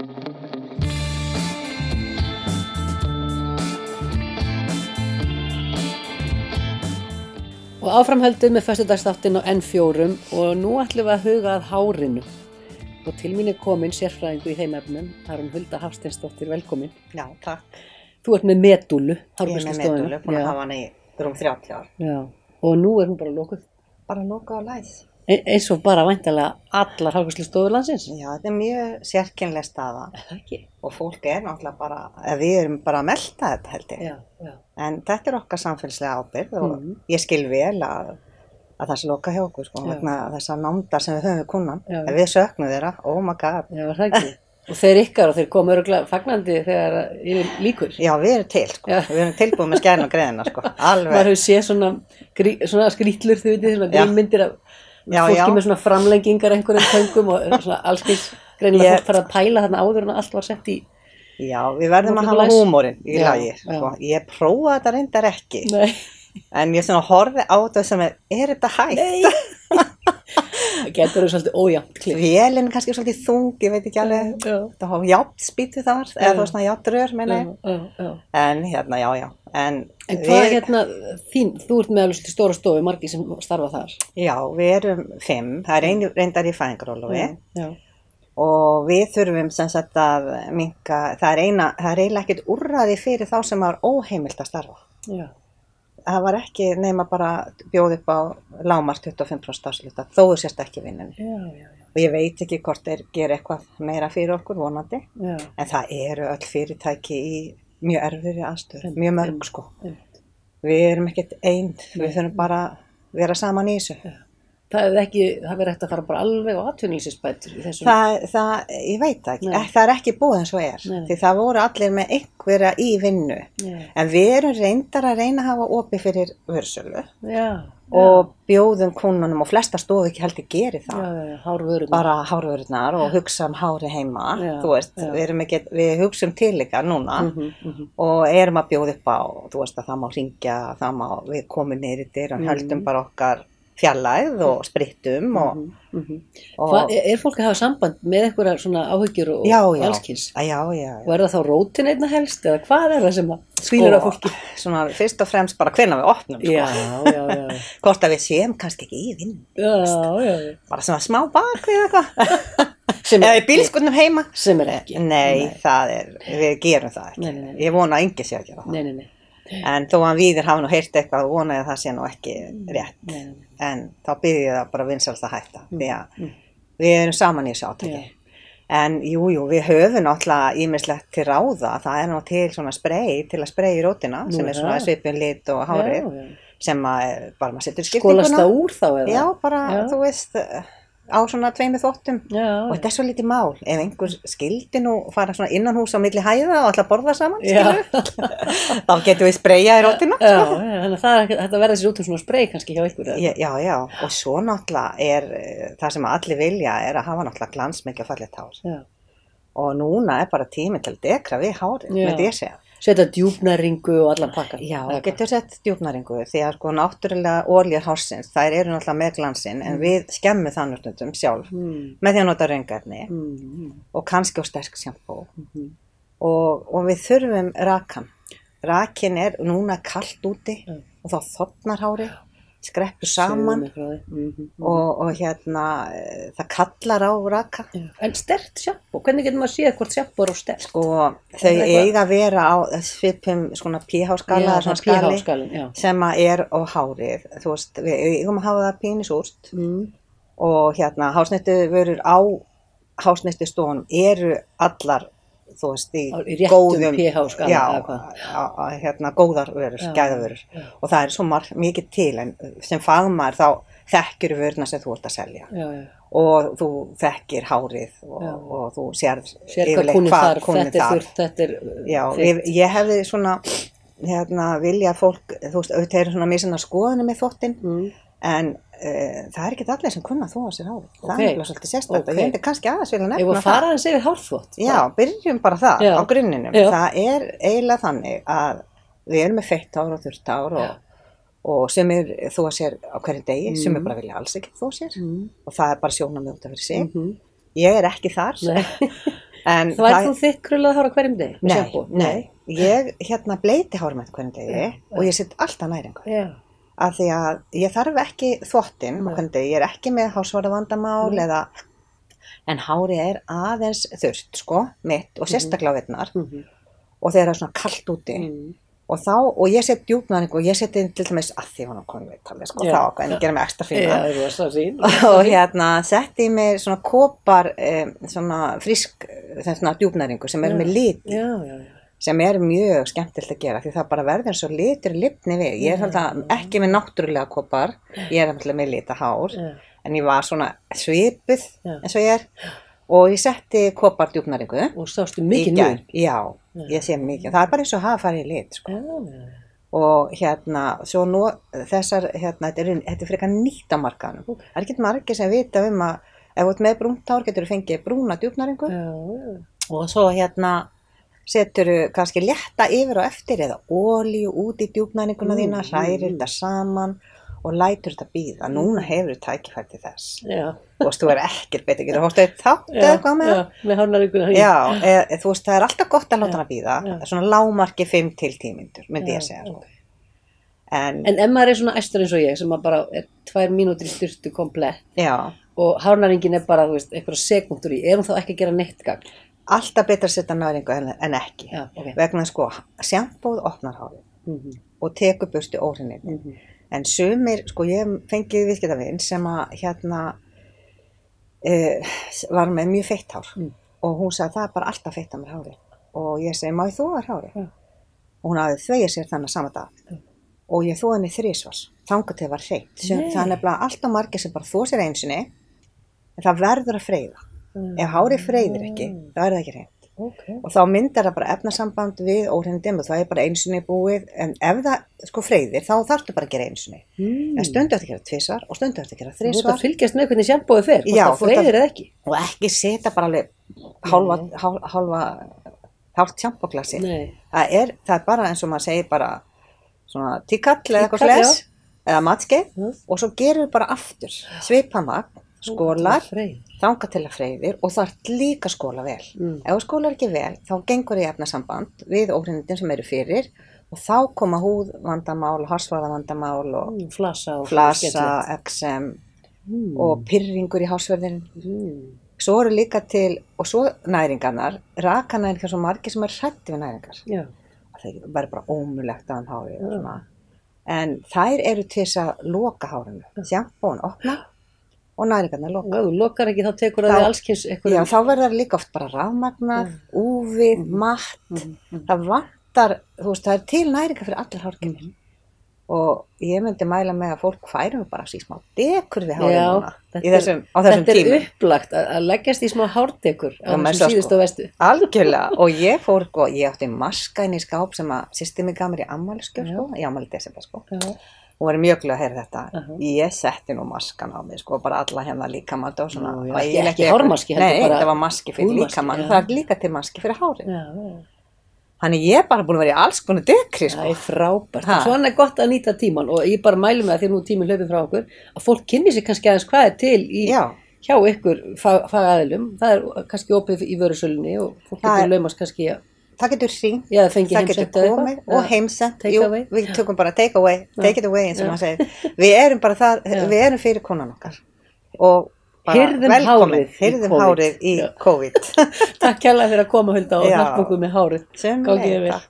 Og áframhöldum með föstudagsþáttinn á N4 og nú ætlum við að huga að hárinu. Og til mín komin sérfræðingu í þeim efnum, það hún Hulda Hafsteinsdóttir, velkomin. Já, takk. Þú ert með medúlu, Ég er með medúlu, búin að hafa hann í rúm 30 ár. Já, og nú hún bara lokuð. Bara lokuð á læð. Eins og bara væntanlega allar hárgreiðslustofur landsins. Já, þetta er mjög sérkennileg staða. Ekki. Og fólk er náttúrulega bara, við erum bara að melta þetta held ég. Já, já. En þetta er okkar samfélagslega ábyrgð og ég skil vel að það sé lokað hjá okkur, sko, vegna þessar nándar sem við höfum við kunnan. Ef við söknum þeirra, oh my god. Já, það ekki. Og þeir ykkar og þeir koma örugglega fagnandi þegar yfir líkur. Já, við erum til, sko. Við erum tilbúið með skærin og greiðina, sko. Alveg. Maður hefur séð svona skrýtlur, þið veitir, svona grínmyndir af fólki með svona framlengingar einhverjum töngum og svona allskils greinilega fólk fara að pæla þarna áður en allt var sett í. Já, við verðum að hafa húmórinn í lagi, sko. Ég prófaði þetta reyndar ekki. Nei. En ég svona horfði á þetta sem er þetta hægt? Nei. Það getur svolítið ójafnt klipp. Vélinn kannski svolítið þung, ég veit ekki alveg. Það hafa játspýtu þar, eða þá svona játrör, meina ég. En hérna, já. En hvað þú ert með alveg svolítið stóra stofu, margir sem starfa þar. Já, við erum 5, það er einu reyndar í fæðingarorlofi. Og við þurfum sem sagt að minnka, það er eiginlega ekkert úrræði fyrir þá sem var óheimilt að starfa. Já. Það var ekki nema bara bjóð upp á lágmark 25% starfsluta, þó sést ekki vinninni. Já. Og ég veit ekki hvort þeir gera eitthvað meira fyrir okkur vonandi, en það eru öll fyrirtæki í mjög erfiðri aðstöðu, mjög mörg sko. Við erum ekkert einn, við þurfum bara að vera saman í þessu. Það verður eftir að fara bara alveg á atvinnuleyfisbætur í þessum? Ég veit það ekki. Það er ekki búið eins og er. Því það voru allir með einhverja í vinnu. En við erum reyndar að reyna að hafa opið fyrir vörsölu. Og bjóðum kúnnunum og flesta stofu ekki heldur geri það. Hárvörurnar. Bara hárvörurnar og hugsa hári heima. Þú veist, við hugsum til ykkar núna og erum að bjóða upp á, þú veist, að það má hringja, við komum niður í dyr og höldum bara okkar fjarlægð og sprittum og er fólk að hafa samband með einhverjar svona áhyggjur og allskins? Já. Og er það þá rótin einna helst eða hvað er það sem svílur af fólki? Svona fyrst og fremst bara hvenær við opnum sko. Já. Hvort að við séum kannski ekki í vinn. Já. Bara svona smá bakvið eitthvað. Eða í bílskutnum heima. Sem er ekki. Nei, við gerum það ekki. Nei. Ég vona að engi sé að gera það. Nei. En þó að Víðir hafa nú heyrt eitthvað og vonaði að það sé nú ekki rétt. En þá byrði ég það bara vinsælt að hætta. Því að við erum saman í þessu átaki. En jú, við höfum náttúrulega ýmislegt til ráða. Það er nú til svona sprey til að sprey í rótina sem er svona svipun lit og hárið. Sem að bara maður setur skiptinguna. Skólast það úr þá eða? Já, bara þú veist á svona 2 þvottum og þetta er svo lítið mál ef einhver skildi nú fara svona innan hús á milli hæða og ætla að borða saman þá getum við spreyjað í rótina þannig að þetta verður sér út svona sprey kannski hjá ykkur já, og svo náttúrulega er það sem allir vilja er að hafa náttúrulega glansmikið og fallegt hár og núna er bara tími til að dekra við hárið með ég segja setja djúpnæringu og allan pakka. Já, getur sett djúpnæringu því að sko náttúrulega olíur hársins, þær eru náttúrulega með glansinn en við skemmum það náttúrulega sjálf með því að nota röngefni og kannski á sterk sjampó og við þurfum rakan. Rakin er núna kalt úti og þá þornar hárið, skreppur saman og hérna það kallar á raka. En sterkt sjampó, hvernig getur maður séð hvort sjampó er á sterkt? Sko þau eiga að vera á svipum svona pH-skala sem að er á hárið, þú veist, við eigum að hafa það pínusúrt og hérna hásneytuvörur á hásneytustofunum eru allar þú veist, í góðum hérna, góðar vörur, gæðavörur og það er svo mikið til en sem fagmaður þá þekkir vöruna sem þú ert að selja og þú þekkir hárið og þú sér hvað kúnni þarf ég hefði svona hérna, vilja fólk þú veist, þau eru svona misjafnar skoðanir með þvottinn en það er ekki allir sem kunna þvoa sér hárið. Það er nefnilega svolítið sérstakt og ég hefði kannski aðeins vilja nefna það. Ef að fara aðeins yfir hárþvott? Já, byrjum bara það á grunninum. Það er eiginlega þannig að við erum með feitt hár og þurrt hár og sumir þvoa sér á hverju degi, sumir bara vilja alls ekki þvoa sér og það er bara sjónarmið út af fyrir sig. Ég er ekki þar Þvær þú þitt krullað hár á hverjum degi? Nei, ég bleyti hár mitt hverjum degi og ég set alltaf næringu. Já. Af því að ég þarf ekki þvottinn á hverjum degi, ég er ekki með hársvarðavandamál eða, en hárið er aðeins þurrt, sko, mitt og sérstaklega á veturnar og þegar það er svona kalt úti og ég set djúpnæringu og ég seti til dæmis að því hún á konum viðtalið, sko, þá en ég gera mig ekstra fína og setti í mig svona kopar svona frísk svona djúpnæringu sem er með lit sem er mjög skemmtilegt að gera því það bara verður eins og litur lifni við. Ég er alltaf ekki með náttúrulega kopar, ég er alltaf með lita hár en ég var svona svipuð eins og ég er og ég setti kopar djúpnæringu og sástu mikið nú? Já, ég sé mikið, það er bara eins og hafa farið í lit, sko. Og svo nú þessar, þetta er frekar nýtt á markaðnum. Það er ekki margir sem vita að ef þú ert með brúnt hár getur þú fengið brúna djúpnæringu og svo setur þú kannski létta yfir og eftir eða olíu út í djúpnæringuna þína, hrærir þetta saman og lætur þetta bíða. Núna hefur þú tækifæri til þess. Þú veist, þú er ekkert betur, getur hórt auðvitað þátt eða hvað með það? Já, með hárnaringuna. Já, þú veist, það er alltaf gott að láta hana bíða. Svona lágmarki 5 til 10 mínútur, myndi ég segja. En ef maður er svona æstur eins og ég, sem bara er 2 mínútur í styrtu komplett og hárnaringin er bara, þú veist, einhverja sekúndur í, er hún þá ekki að gera neitt gagn? Alltaf betra að setja næringu en ekki. Vegna sko, sjampóð opnar hárið og tekur burtu óhreinindin. En sumir, sko ég fengið viðskiptavin sem að var með mjög feitt hár og hún sagði það er bara alltaf feitt á mér hárið og ég segi má ég þóa hárið og hún hafði þvegið sér þannig sama dag og ég þóði henni 3 svars þangað til það var hreint. Það er nefnilega alltaf margir sem bara þó sér einu sinni en það verður að freyða. Ef hárið freyðir ekki, þá er það ekki hreint. Og þá myndar það bara efnasamband við óhreinindin og það er bara einu sinni búið en ef það sko freyðir þá þarftu bara að gera einu sinni en stundu eftir að gera 2 svar og stundu eftir að gera 3 svar. Þú ert að fylgjast með hvernig sjampóið fer, hvort það freyðir eða ekki og ekki setja bara alveg hálft sjampóglasi. Það er bara eins og maður segir bara svona tíkall eða eitthvað sles eða matskeið og svo gerur bara aftur svipamagn skólar þangað til að freyðir og það er líka að skóla vel. Ef þú skólar ekki vel þá gengur í efnasamband við óhreinindin sem eru fyrir og þá koma húðvandamál, hársvarðavandamál og flasa, eksem og pirringur í hársverðin. Svo eru líka til og svo næringarnar, rakanæringar svo margir sem er hræddir við næringar. Það verður bara ómulegt að hann hárið og svona. En þær eru til þess að loka hárinu. Sjampóin opna og næringarnar loka. Þú lokar ekki, þá tekur það allskyns eitthvað. Já, þá verður það líka oft bara rafmagnað, úfið, matt. Það vantar, þú veist, það er til næringar fyrir allir hárkynir. Og ég myndi mæla með að fólk færum bara í smá dekur við hárið núna. Á þessum tímum. Þetta er upplagt að leggjast í smá hárdekur á þessum síðustu og vestu. Algjörlega. Og ég átti maska inn í skáp sem að systir mig gaf mér í afmælisgjöf, sko, í afmæli desember, sko. Og var mjög glöð að heyra þetta. Ég setti nú maskan á mig, sko, bara alla hérna líkamann og svona. Ekki hármaski heldur bara. Nei, þetta var maski fyrir líkamann. Það er líka til maski fyrir hárið. Þannig ég er bara búin að vera í alls konar dekri, sko. Það er frábært. Svona er gott að nýta tíman og ég bara mæli með því að nú tíminn hlaupið frá okkur að fólk kynni sig kannski aðeins hvað er til hjá ykkur fagaðilum. Það er kannski opið í vörusölunni og fólk getur laumast kannski Það getur hringt, það getur komið og heimsent. Við tökum bara take it away eins og maður segir. Við erum bara það, við erum fyrir konan okkar og bara velkomin, hirðum hárið í COVID. Takk kærlega fyrir að koma Hulda og hjálpa okkur með hárið. Sömuleiðis, takk.